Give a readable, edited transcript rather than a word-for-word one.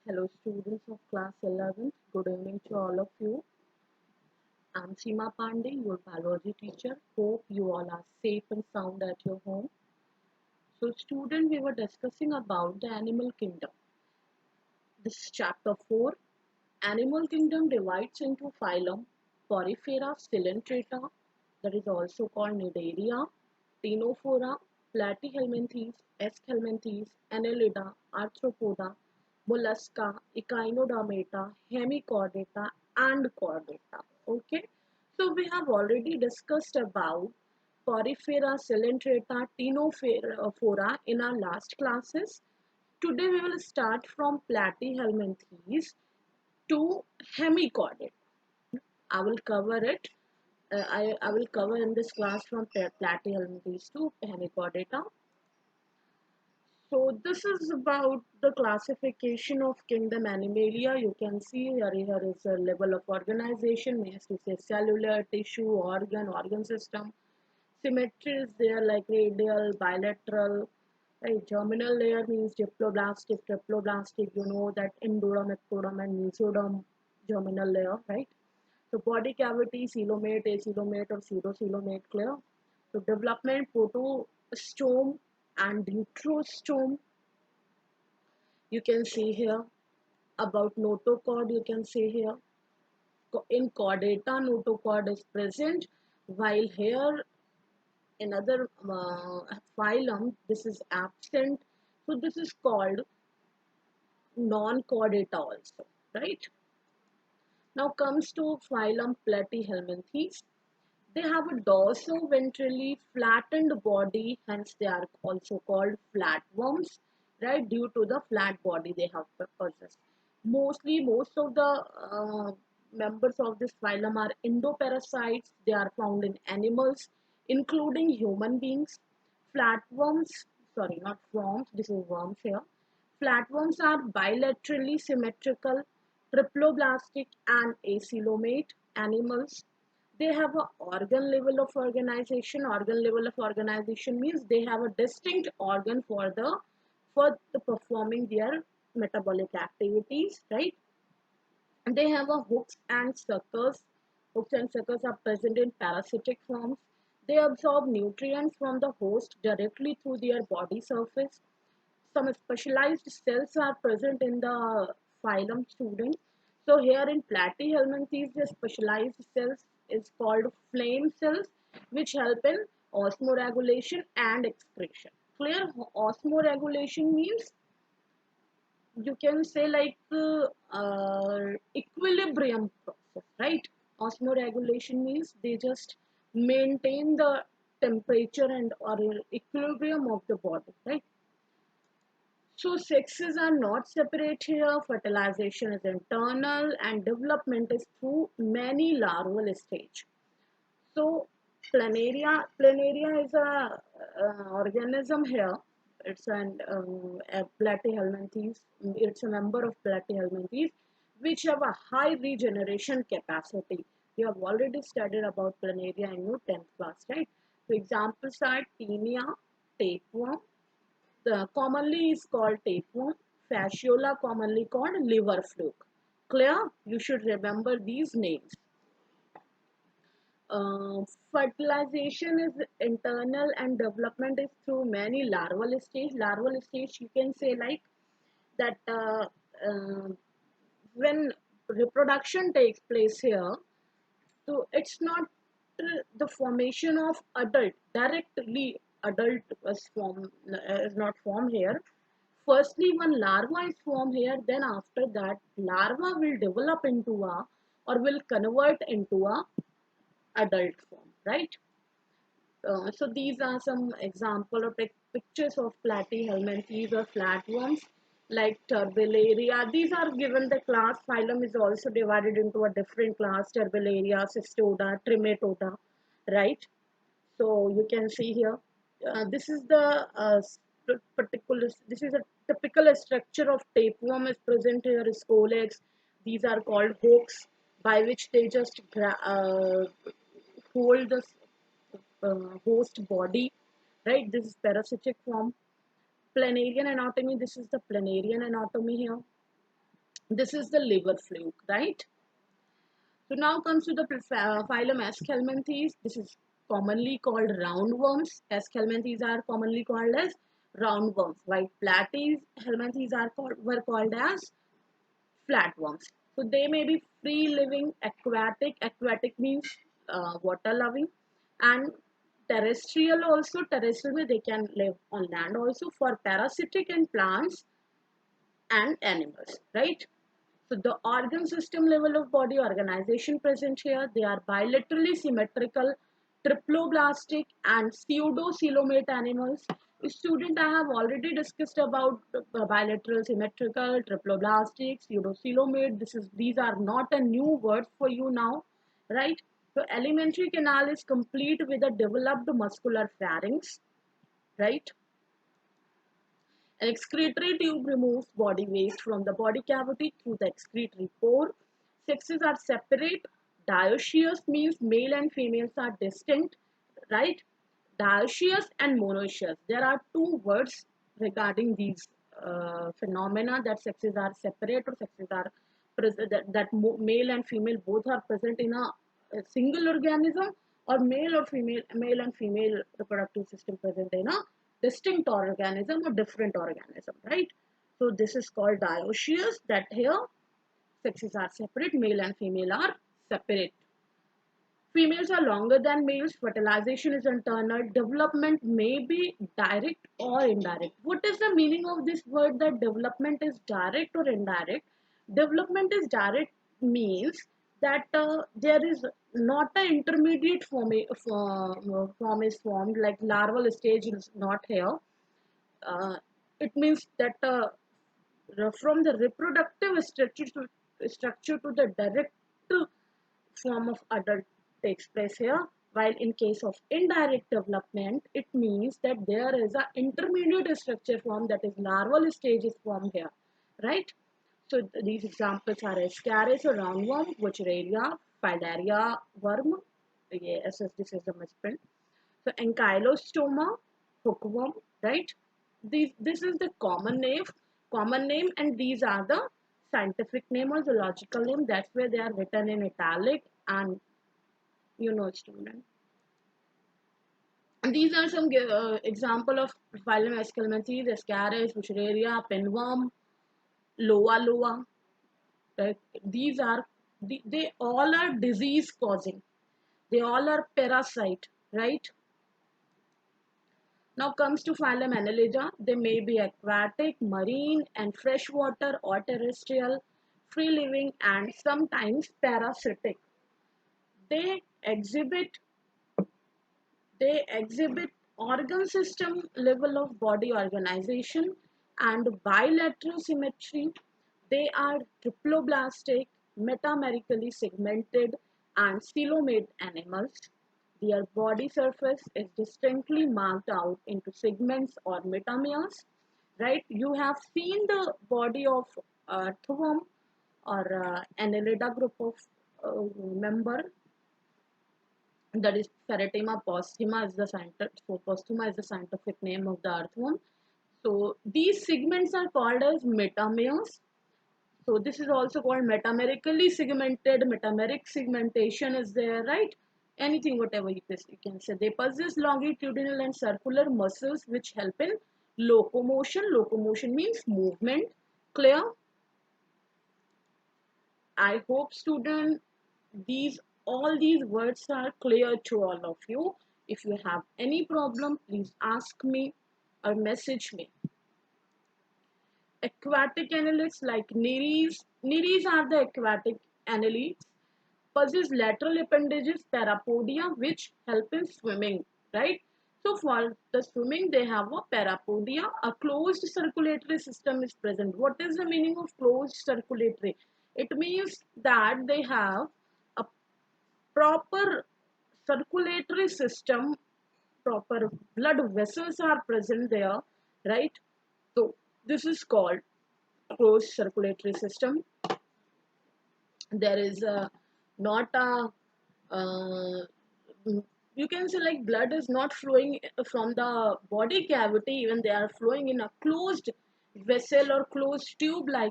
Hello students of class 11th. Good evening to all of you. I'm Seema Pandey, your biology teacher. Hope you all are safe and sound at your home. So student, we were discussing about the animal kingdom. This is chapter 4. Animal kingdom divides into phylum Porifera, Coelenterata, that is also called Cnidaria, Ctenophora, Platyhelminthes, Aschelminthes, Annelida, Arthropoda, Mollusca, Echinodermata, Hemichordata, and Chordata. Okay, so we have already discussed about Porifera, Coelenterata, Ctenophora in our last classes. Today we will start from Platyhelminthes to hemichordate. I will cover it. I will cover in this class from platyhelminthes to hemichordata. So this is about the classification of kingdom Animalia. You can see here is a level of organization. Means to say cellular, tissue, organ system. Symmetry is there like radial, bilateral. Right, germinal layer means diploblastic, triploblastic. You know that endoderm, ectoderm, and mesoderm germinal layer, right? So body cavity, coelomate, acoelomate, or pseudocoelomate, clear? So development, protostome and deuterostome. You can see here about notochord. You can see here in chordata, notochord is present, while here in other phylum this is absent. So this is called non-chordata also, right? Now comes to phylum Platyhelminthes. They have a dorso-ventrally flattened body, hence they are also called flatworms, right? Due to the flat body they have possessed. Most of the members of this phylum are endoparasites. They are found in animals, including human beings. Flatworms, sorry, not worms. This is worms here. Flatworms are bilaterally symmetrical, triploblastic, and acoelomate animals. They have a organ level of organization. Organ level of organization means they have a distinct organ for the performing their metabolic activities, right? And they have a hooks and suckers. Hooks and suckers are present in parasitic forms. They absorb nutrients from the host directly through their body surface. Some specialized cells are present in the phylum student. So here in platyhelminthes, the specialized cells is called flame cells, which help in osmoregulation and excretion. Clear? Osmoregulation means you can say like equilibrium process, right? Osmoregulation means they just maintain the temperature and or equilibrium of the body, right? So sexes are not separate here. Fertilization is internal and development is through many larval stage. So planaria is a organism here. It's a platyhelminthes. It's a member of platyhelminthes, which have a high regeneration capacity. We have already studied about planaria in your 10th class, right? So examples are Taenia, tapeworm, the commonly is called tapeworm, fasciola commonly called liver fluke. Clear? You should remember these names. Fertilization is internal and development is through many larval stage. Larval stage you can say like that when reproduction takes place here, so it's not the formation of adult directly adult is not formed here. Firstly, one larva is formed here. Then after that, larva will develop into a or will convert into a adult form, right? So these are some example of pictures of platyhelminthes or flatworms like Turbellaria. These are given the class. Phylum is also divided into a different class: Turbellaria, Cystoda, Trematoda, right? So you can see here. This is the particular. This is a typical structure of tapeworm is present here. Scolex. These are called hooks by which they just hold the host body, right? This is parasitic form. Planarian anatomy, this is the planarian anatomy here. This is the liver fluke, right? So now comes to the phylum Aschelminthes. This is commonly called roundworms. Aschelminthes are commonly called as roundworms, while platies helminthes were called as flatworms. So they may be free living, aquatic. Aquatic means water loving, and terrestrial also. Terrestrial, they can live on land also. For parasitic in plants and animals, right? So the organ system level of body organization present here, they are bilaterally symmetrical, triploblastic and pseudocoelomate animals. Student, I have already discussed about bilateral, symmetrical, triploblastic, pseudocoelomate. These are not a new word for you now, right? So alimentary canal is complete with a developed muscular pharynx, right? An excretory tube removes body waste from the body cavity through the excretory pore. Sexes are separate. Dioecious means male and females are distinct, right? Dioecious and monoecious. There are two words regarding these phenomena, that sexes are separate or sexes are present, that male and female both are present in a single organism, or male and female reproductive system present in a distinct organism or different organism, right? So this is called dioecious, that here sexes are separate, male and female are separate. Females are longer than males. Fertilization is internal. Development may be direct or indirect. What is the meaning of this word that development is direct or indirect? Development is direct means that there is not an intermediate form is formed, like larval stage is not here. Uh, it means that from the reproductive structure to the direct form of adult takes place here, while in case of indirect development, it means that there is an intermediate structure form, that is larval stage is formed here, right? So these examples are Ascaris or roundworm, Wuchereria, Filaria worm, yes, this is the misprint. So Ankylostoma, hookworm, right? This is the common name, and these are the scientific name or zoological name. That's where they are written in italic, and student. And these are some example of phylum Aschelminthes, Ascaris, Wuchereria, pinworm, Loa loa. Right? These are they all are disease causing. They all are parasite, right? Now comes to phylum Annelida. They may be aquatic, marine, and freshwater or terrestrial, free living, and sometimes parasitic. They exhibit they exhibit organ system level of body organization and bilateral symmetry. They are triploblastic, metamerically segmented, and coelomate animals. Their body surface is distinctly marked out into segments or metameres. Right? You have seen the body of earthworm or Annelida group of member, that is Pheretima posthuma is the scientific, so posthuma is the scientific name of the earthworm. So these segments are called as metameres. So this is also called metamerically segmented. Metameric segmentation is there, right? Anything, whatever you can say. They possess longitudinal and circular muscles which help in locomotion. Locomotion means movement. Clear? I hope student these all these words are clear to all of you. If you have any problem, please ask me or message me. Aquatic annelids like nereis. Nereis are the aquatic annelids. Possess lateral appendages, parapodia, which help in swimming, right? So for the swimming, they have a parapodia. A closed circulatory system is present. What is the meaning of closed circulatory? It means that they have a proper circulatory system, proper blood vessels are present there, right? So this is called closed circulatory system. There is not a you can say like blood is not flowing from the body cavity, even they are flowing in a closed vessel or closed tube like